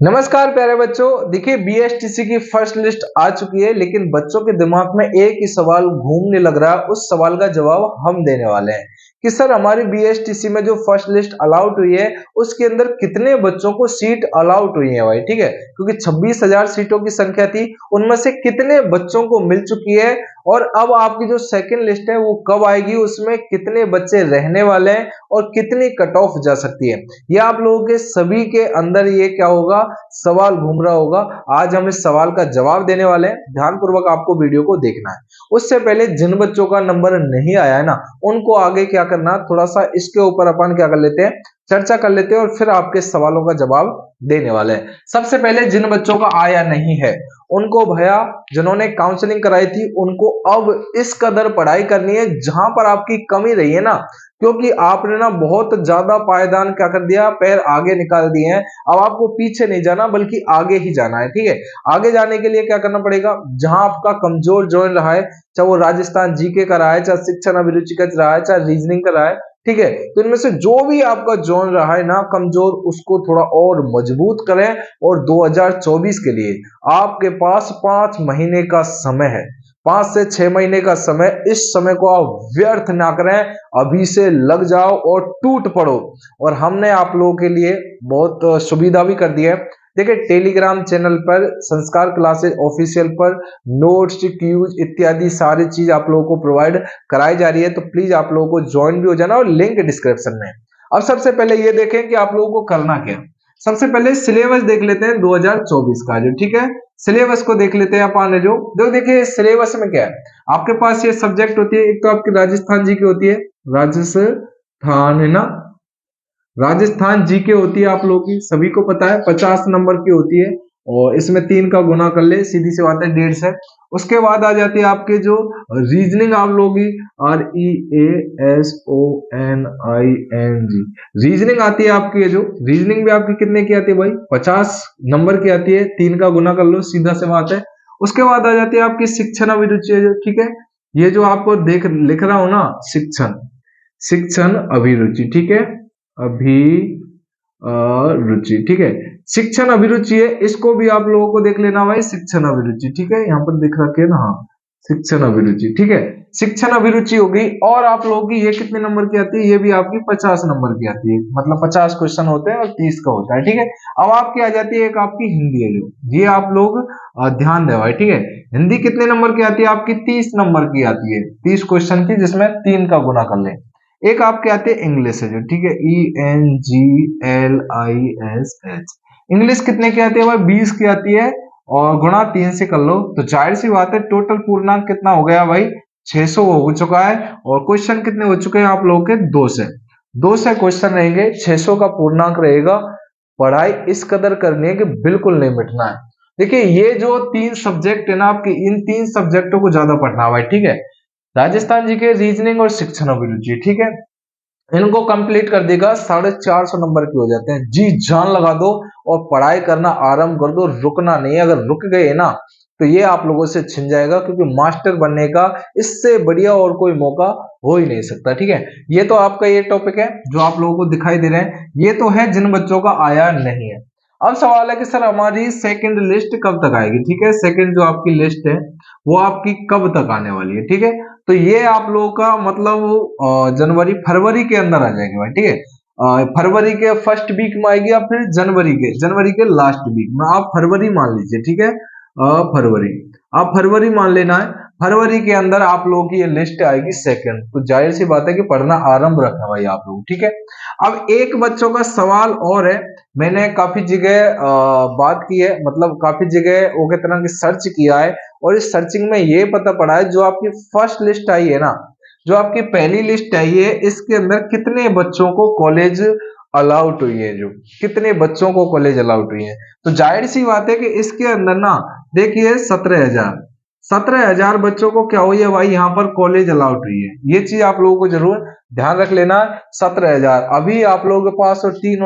नमस्कार प्यारे बच्चों। देखिए बीएसटीसी की फर्स्ट लिस्ट आ चुकी है, लेकिन बच्चों के दिमाग में एक ही सवाल घूमने लग रहा है। उस सवाल का जवाब हम देने वाले हैं कि सर हमारी बीएसटीसी में जो फर्स्ट लिस्ट अलाउट हुई है उसके अंदर कितने बच्चों को सीट अलाउट हुई है भाई। ठीक है, क्योंकि 26,000 सीटों की संख्या थी, उनमें से कितने बच्चों को मिल चुकी है और अब आपकी जो सेकंड लिस्ट है वो कब आएगी, उसमें कितने बच्चे रहने वाले हैं और कितनी कट ऑफ जा सकती है। ये आप लोगों के सभी के अंदर ये क्या होगा, सवाल घूम रहा होगा। आज हम इस सवाल का जवाब देने वाले हैं, ध्यानपूर्वक आपको वीडियो को देखना है। उससे पहले जिन बच्चों का नंबर नहीं आया है ना, उनको आगे क्या करना, थोड़ा सा इसके ऊपर अपन क्या कर लेते हैं, चर्चा कर लेते हैं और फिर आपके सवालों का जवाब देने वाले हैं। सबसे पहले जिन बच्चों का आया नहीं है उनको भैया, जिन्होंने काउंसलिंग कराई थी उनको अब इस कदर पढ़ाई करनी है जहां पर आपकी कमी रही है ना, क्योंकि आपने ना बहुत ज्यादा पायदान क्या कर दिया, पैर आगे निकाल दिए हैं। अब आपको पीछे नहीं जाना बल्कि आगे ही जाना है। ठीक है, आगे जाने के लिए क्या करना पड़ेगा, जहां आपका कमजोर जोन रहा है, चाहे वो राजस्थान जीके का रहा है, चाहे शिक्षण अभिरुचि का रहा है, चाहे रीजनिंग का रहा है, ठीक है, तो इनमें से जो भी आपका जोन रहा है ना कमजोर, उसको थोड़ा और मजबूत करें। और 2024 के लिए आपके पास 5 महीने का समय है, 5 से 6 महीने का समय। इस समय को आप व्यर्थ ना करें, अभी से लग जाओ और टूट पड़ो। और हमने आप लोगों के लिए बहुत सुविधा भी कर दी है। देखिए टेलीग्राम चैनल पर संस्कार क्लासेस ऑफिशियल पर नोट्स, क्यूज इत्यादि सारी चीज आप लोगों को प्रोवाइड कराई जा रही है, तो प्लीज आप लोगों को ज्वाइन भी हो जाना और लिंक डिस्क्रिप्शन में। अब सबसे पहले ये देखें कि आप लोगों को करना क्या। सबसे पहले सिलेबस देख लेते हैं 2024 का जो, ठीक है, सिलेबस को देख लेते हैं अपन। जो देखिए सिलेबस में क्या है, आपके पास ये सब्जेक्ट होती है, एक तो आपकी राजस्थान जी की होती है, राजस्थान है ना, राजस्थान जीके होती है, आप लोगों की सभी को पता है 50 नंबर की होती है। और इसमें 3 का गुना कर ले, सीधी सी बात है 150 है। उसके बाद आ जाती है आपके जो रीजनिंग आप लोग की, REASONING रीजनिंग आती है आपकी। ये जो रीजनिंग भी आपकी कितने की आती है भाई, 50 नंबर की आती है, 3 का गुना कर लो, सीधा सी बात है। उसके बाद आ जाती है आपकी शिक्षण अभिरुचि है जो, ठीक है, ये जो आपको देख लिख रहा हूं ना, शिक्षण, शिक्षण अभिरुचि, ठीक है, अभिरुचि, ठीक है, शिक्षण अभिरुचि है, इसको भी आप लोगों को देख लेना भाई, शिक्षण अभिरुचि, ठीक है, यहाँ पर दिख रखे है ना, हाँ, शिक्षण अभिरुचि, ठीक है, शिक्षण अभिरुचि होगी। और आप लोगों की ये कितने नंबर की आती है, ये भी आपकी 50 नंबर की आती है, मतलब 50 क्वेश्चन होते हैं और 30 का होता है, ठीक है। अब आपकी आ जाती है एक आपकी हिंदी है जो, ये आप लोग ध्यान दे भाई, ठीक है। हिंदी कितने नंबर की आती है आपकी, 30 नंबर की आती है, 30 क्वेश्चन की, जिसमें 3 का गुना कर ले। एक आपके आते हैं इंग्लिश है जो, ठीक है, ENGLISH, इंग्लिश कितने की आती है भाई, 20 की आती है, और गुणा 3 से कर लो, तो जाहिर सी बात है टोटल पूर्णांक कितना हो गया भाई, 600 हो चुका है। और क्वेश्चन कितने हो चुके हैं आप लोगों के, 2 से क्वेश्चन रहेंगे, 600 का पूर्णांक रहेगा। पढ़ाई इस कदर करनी है कि बिल्कुल नहीं मिटना है। देखिए ये जो 3 सब्जेक्ट है ना आपके, इन 3 सब्जेक्टों को ज्यादा पढ़ना भाई, ठीक है, राजस्थान जी के रीजनिंग और शिक्षण अभिरुचि, ठीक है, इनको कंप्लीट कर देगा, 450 नंबर के हो जाते हैं। जी जान लगा दो और पढ़ाई करना आरंभ कर दो, रुकना नहीं। अगर रुक गए ना तो ये आप लोगों से छिन जाएगा, क्योंकि मास्टर बनने का इससे बढ़िया और कोई मौका हो ही नहीं सकता, ठीक है। ये तो आपका ये टॉपिक है जो आप लोगों को दिखाई दे रहे हैं, ये तो है जिन बच्चों का आया नहीं है। अब सवाल है कि सर हमारी सेकंड लिस्ट कब तक आएगी, ठीक है, सेकंड जो आपकी लिस्ट है वो आपकी कब तक आने वाली है, ठीक है। तो ये आप लोगों का मतलब जनवरी फरवरी के अंदर आ जाएगी भाई, ठीक है, फरवरी के फर्स्ट वीक में आएगी या फिर जनवरी के लास्ट वीक में, आप फरवरी मान लीजिए, ठीक है, फरवरी, आप फरवरी मान लेना है। फरवरी के अंदर आप लोगों की ये लिस्ट आएगी सेकंड, तो जाहिर सी बात है कि पढ़ना आरंभ रखना भाई आप लोग, ठीक है। अब एक बच्चों का सवाल और है, मैंने काफी जगह बात की है, मतलब काफी जगह वो के तरह की सर्च किया है, और इस सर्चिंग में ये पता पड़ा है, जो आपकी फर्स्ट लिस्ट आई है ना, जो आपकी पहली लिस्ट आई है, इसके अंदर कितने बच्चों को कॉलेज अलाउड हुई है, जो कितने बच्चों को कॉलेज अलाउड हुई है, तो जाहिर सी बात है कि इसके अंदर ना देखिए 17,000 बच्चों को क्या हुई है भाई, यहाँ पर कॉलेज अलाउड हुई है। ये चीज आप लोगों को जरूर ध्यान रख लेना। 17,000 अभी आप लोगों के पास, और तीन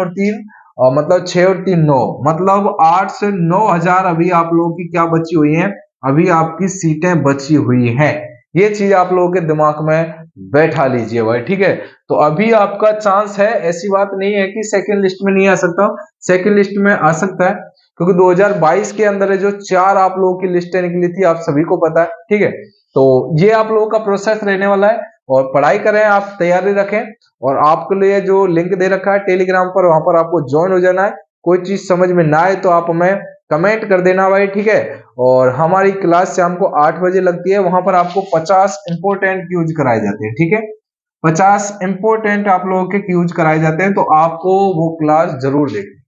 मतलब 6 और 3 9, मतलब 8 से 9,000 अभी आप लोगों की क्या बची हुई है, अभी आपकी सीटें बची हुई हैं। ये चीज आप लोगों के दिमाग में बैठा लीजिए भाई, ठीक है। तो अभी आपका चांस है, ऐसी बात नहीं है कि सेकंड लिस्ट में नहीं आ सकता, सेकंड लिस्ट में आ सकता है, क्योंकि 2022 के अंदर है जो 4 आप लोगों की लिस्टें निकली थी, आप सभी को पता है, ठीक है। तो ये आप लोगों का प्रोसेस रहने वाला है, और पढ़ाई करें, आप तैयारी रखें, और आपके लिए जो लिंक दे रखा है टेलीग्राम पर, वहां पर आपको ज्वाइन हो जाना है। कोई चीज समझ में ना आए तो आप हमें कमेंट कर देना भाई, ठीक है। और हमारी क्लास शाम को 8 बजे लगती है, वहां पर आपको 50 इंपोर्टेंट क्यूज कराए जाते हैं, ठीक है। 50 इंपोर्टेंट आप लोगों के क्यूज कराए जाते हैं, तो आपको वो क्लास जरूर देखनी।